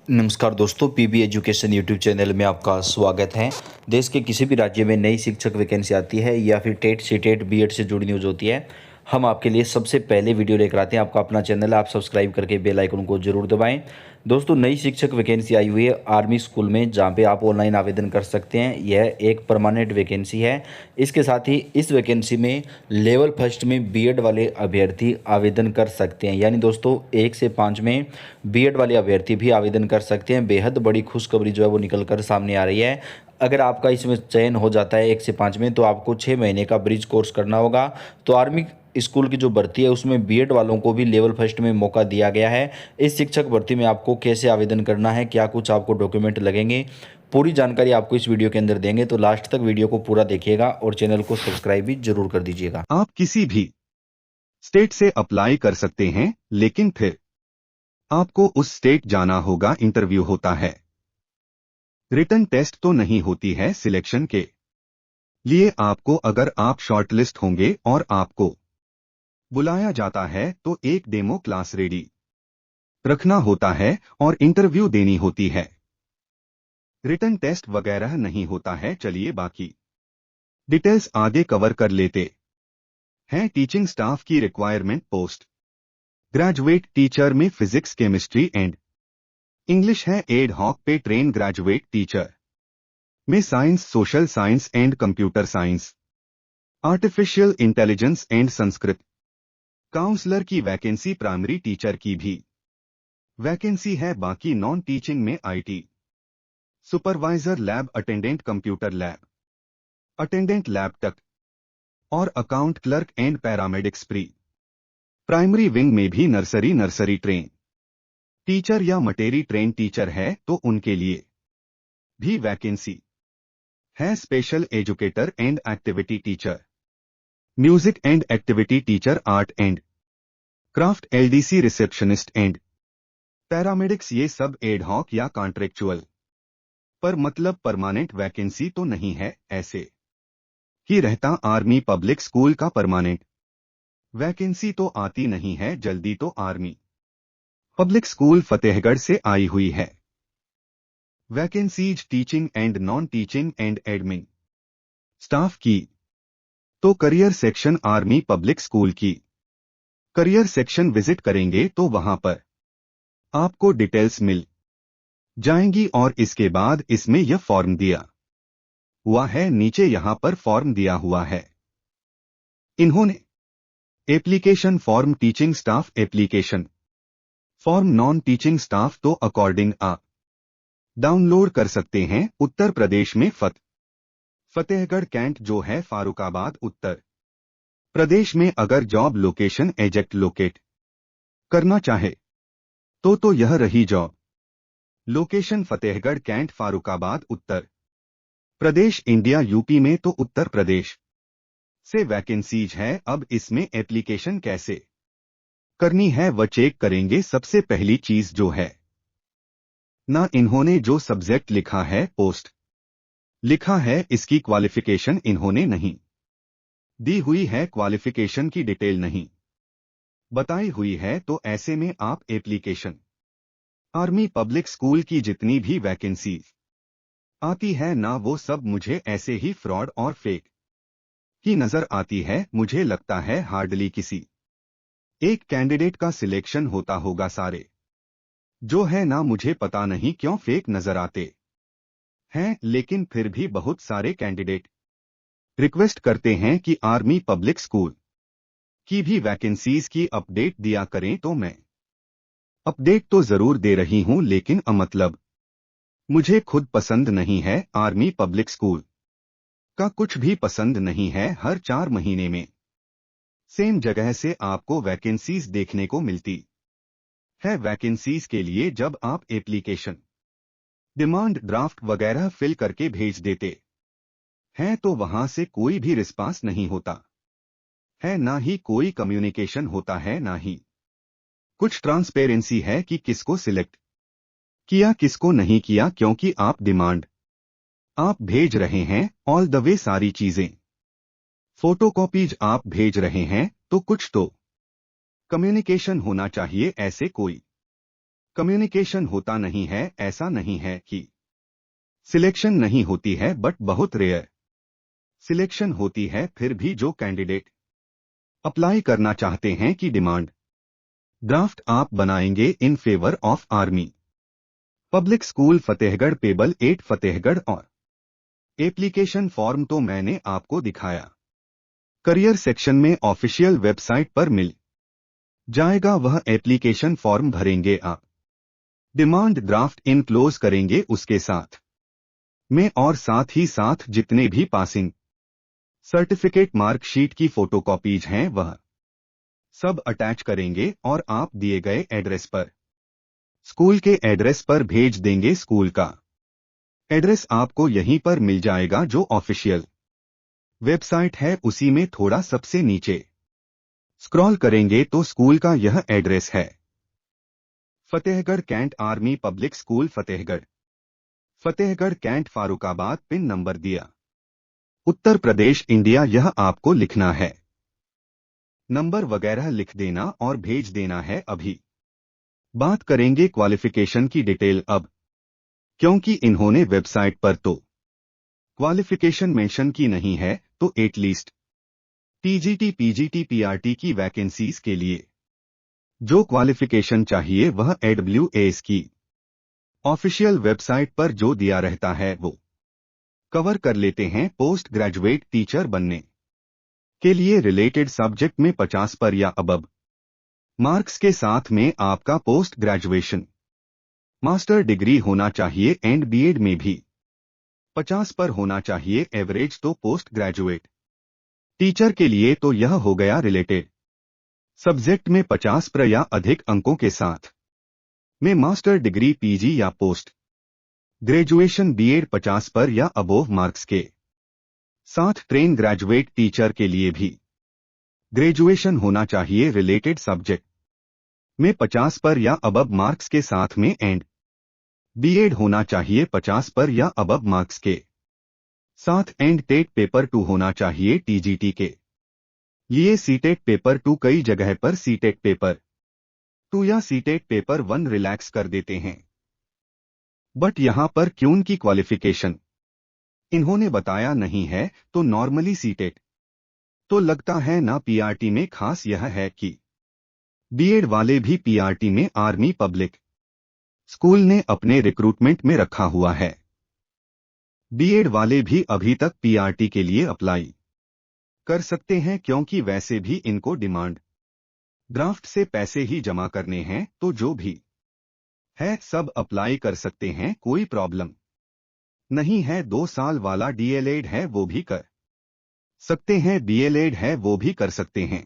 नमस्कार दोस्तों, PB education YouTube channel में आपका स्वागत है। देश के किसी भी राज्य में नई शिक्षक वैकेंसी आती है या फिर टेट सीटेट बीएड से जुड़ी न्यूज़ होती है, हम आपके लिए सबसे पहले वीडियो लेकर आते हैं। आपका अपना चैनल है, आप सब्सक्राइब करके बेल आइकन को जरूर दबाएं। दोस्तों, नई शिक्षक वैकेंसी आई हुई है आर्मी स्कूल में, जहां पे आप ऑनलाइन आवेदन कर सकते हैं। यह एक परमानेंट वैकेंसी है। इसके साथ ही इस वैकेंसी में लेवल फर्स्ट में बीएड वाले अभ्यर्थी आवेदन कर सकते हैं। यानी दोस्तों 1 से 5 में बीएड वाले अभ्यर्थी भी आवेदन कर सकते हैं। बेहद बड़ी खुशखबरी जो है वो निकल कर सामने आ रही है। अगर आपका इसमें चयन हो जाता है 1 से 5 में, तो आपको 6 महीने का ब्रिज कोर्स करना होगा। तो आर्मी स्कूल की जो भर्ती है उसमें बीएड वालों को भी लेवल फर्स्ट में मौका दिया गया है। इस शिक्षक भर्ती में आपको कैसे आवेदन करना है, क्या कुछ आपको डॉक्यूमेंट लगेंगे, पूरी जानकारी आपको इस वीडियो के अंदर देंगे। तो लास्ट तक वीडियो को पूरा देखिएगा और चैनल को सब्सक्राइब भी जरूर कर दीजिएगा। आप किसी भी स्टेट से अप्लाई कर सकते हैं, लेकिन फिर आपको उस स्टेट जाना होगा। इंटरव्यू होता है, रिटन टेस्ट तो नहीं होती है। सिलेक्शन के लिए आपको, अगर आप शॉर्टलिस्ट होंगे और आपको बुलाया जाता है, तो एक डेमो क्लास रेडी रखना होता है और इंटरव्यू देनी होती है। रिटन टेस्ट वगैरह नहीं होता है। चलिए बाकी डिटेल्स आगे कवर कर लेते हैं। टीचिंग स्टाफ की रिक्वायरमेंट पोस्ट ग्रेजुएट टीचर में फिजिक्स, केमिस्ट्री एंड इंग्लिश है। Ad hoc pay train graduate teacher में science, social science and computer science, artificial intelligence and Sanskrit. Counsellor की वैकेंसी, प्राइमरी टीचर की भी वैकेंसी है। बाकी नॉन टीचिंग में IT supervisor, lab attendant, computer lab attendant, lab तक और account clerk and paramedics. Primary wing में भी नर्सरी ट्रेन टीचर या मटेरी ट्रेन टीचर है, तो उनके लिए भी वैकेंसी है। Special educator and activity teacher, music and activity teacher, art and craft, LDC, receptionist and paramedics. ये सब एड हॉक या कॉन्ट्रेक्चुअल पर, मतलब परमानेंट वैकेंसी तो नहीं है। ऐसे ही रहता आर्मी पब्लिक स्कूल का परमानेंट वैकेंसी तो आती नहीं है जल्दी। तो आर्मी पब्लिक स्कूल फतेहगढ़ से आई हुई है vacancies teaching and non teaching and admin staff की। तो career section army public school की करियर सेक्शन विजिट करेंगे तो वहां पर आपको डिटेल्स मिल जाएंगी। और इसके बाद इसमें यह फॉर्म दिया हुआ है, नीचे यहां पर फॉर्म दिया हुआ है। इन्होंने application form, teaching staff application form, non teaching staff तो अकॉर्डिंग आप डाउनलोड कर सकते हैं। उत्तर प्रदेश में फतेहगढ़ कैंट जो है फारुखाबाद, उत्तर प्रदेश में। अगर जॉब लोकेशन एजेक्ट लोकेट करना चाहे तो यह रही job location, Fatehgarh cantt Farrukhabad, Uttar Pradesh, India. UP में तो उत्तर प्रदेश से वैकेंसीज है। अब इसमें एप्लीकेशन कैसे करनी है वह चेक करेंगे। सबसे पहली चीज जो है ना, इन्होंने जो सब्जेक्ट लिखा है, पोस्ट लिखा है, इसकी क्वालिफिकेशन इन्होंने नहीं दी हुई है। क्वालिफिकेशन की डिटेल नहीं बताई हुई है। तो ऐसे में आप एप्लीकेशन आर्मी पब्लिक स्कूल की जितनी भी वैकेंसी आती है ना, वो सब मुझे ऐसे ही फ्रॉड और फेक ही नजर आती है। मुझे लगता है हार्डली किसी एक कैंडिडेट का सिलेक्शन होता होगा। सारे जो है ना, मुझे पता नहीं क्यों फेक नजर आते हैं, लेकिन फिर भी बहुत सारे कैंडिडेट रिक्वेस्ट करते हैं कि आर्मी पब्लिक स्कूल की भी वैकेंसीज की अपडेट दिया करें। तो मैं अपडेट तो जरूर दे रही हूं, लेकिन मतलब मुझे खुद पसंद नहीं है। आर्मी पब्लिक स्कूल का कुछ भी पसंद नहीं है। हर 4 महीने में सेम जगह से आपको वैकेंसीज देखने को मिलती है। वैकेंसीज के लिए जब आप एप्लीकेशन, डिमांड ड्राफ्ट वगैरह फिल करके भेज देते हैं, तो वहां से कोई भी रिस्पांस नहीं होता है, ना ही कोई कम्युनिकेशन होता है, ना ही कुछ ट्रांसपेरेंसी है कि किसको सिलेक्ट किया, किसको नहीं किया। क्योंकि आप डिमांड आप भेज रहे हैं, ऑल द वे सारी चीजें फोटोकॉपीज आप भेज रहे हैं, तो कुछ तो कम्युनिकेशन होना चाहिए। ऐसे कोई कम्युनिकेशन होता नहीं है, ऐसा नहीं है कि सिलेक्शन नहीं होती है, बट बहुत रेयर सिलेक्शन होती है। फिर भी जो कैंडिडेट अप्लाई करना चाहते हैं कि डिमांड ड्राफ्ट आप बनाएंगे in favour of army public school Fatehgarh payable 8 Fatehgarh. और एप्लीकेशन फॉर्म तो मैंने आपको दिखाया, करियर सेक्शन में ऑफिशियल वेबसाइट पर मिल जाएगा। वह एप्लीकेशन फॉर्म भरेंगे आप, डिमांड ड्राफ्ट इनक्लोज करेंगे उसके साथ में, और साथ ही साथ जितने भी पासिंग सर्टिफिकेट मार्कशीट की फोटोकॉपीज हैं वह सब अटैच करेंगे और आप दिए गए एड्रेस पर, स्कूल के एड्रेस पर भेज देंगे। स्कूल का एड्रेस आपको यहीं पर मिल जाएगा, जो ऑफिशियल वेबसाइट है उसी में थोड़ा सबसे नीचे स्क्रॉल करेंगे तो स्कूल का यह एड्रेस है, Fatehgarh Cantt army public school Fatehgarh, Fatehgarh cantt Farrukhabad. Pin number दिया उत्तर प्रदेश इंडिया, यह आपको लिखना है, नंबर वगैरह लिख देना और भेज देना है। अभी बात करेंगे क्वालिफिकेशन की डिटेल अब, क्योंकि इन्होंने वेबसाइट पर तो क्वालिफिकेशन मेंशन की नहीं है, तो एटलीस्ट टीजीटी पीजीटी पीआरटी की वैकेंसीज के लिए जो क्वालिफिकेशन चाहिए वह AWS की ऑफिशियल वेबसाइट पर जो दिया रहता है वो कवर कर लेते हैं। पोस्ट ग्रेजुएट टीचर बनने के लिए रिलेटेड सब्जेक्ट में 50 पर या अबव मार्क्स के साथ में आपका पोस्ट ग्रेजुएशन मास्टर डिग्री होना चाहिए, एंड बीएड में भी 50 पर होना चाहिए एवरेज। तो पोस्ट ग्रेजुएट टीचर के लिए तो यह हो गया रिलेटेड सब्जेक्ट में 50 पर या अधिक अंकों के साथ में मास्टर डिग्री पीजी या पोस्ट ग्रेजुएशन बीएड 50 पर या अबोव मार्क्स के साथ। ट्रेन ग्रेजुएट टीचर के लिए भी ग्रेजुएशन होना चाहिए रिलेटेड सब्जेक्ट में 50 पर या अबव मार्क्स के साथ में, एंड बीएड होना चाहिए 50 पर या अबव मार्क्स के साथ, एंड टेट पेपर 2 होना चाहिए टीजीटी के लिए। सीटेट पेपर 2 कई जगह पर सीटेट पेपर 2 या सीटेट पेपर 1 रिलैक्स कर देते हैं, बट यहां पर क्यों की क्वालिफिकेशन इन्होंने बताया नहीं है, तो नॉर्मली सीटेट तो लगता है ना। पीआरटी में खास यह है कि बीएड वाले भी पीआरटी में आर्मी पब्लिक स्कूल ने अपने रिक्रूटमेंट में रखा हुआ है। बीएड वाले भी अभी तक पीआरटी के लिए अप्लाई कर सकते हैं, क्योंकि वैसे भी इनको डिमांड ड्राफ्ट से पैसे ही जमा करने हैं, तो जो भी है सब अप्लाई कर सकते हैं, कोई प्रॉब्लम नहीं है। 2 साल वाला डीएलएड है वो भी कर सकते हैं, बीएलएड है वो भी कर सकते हैं।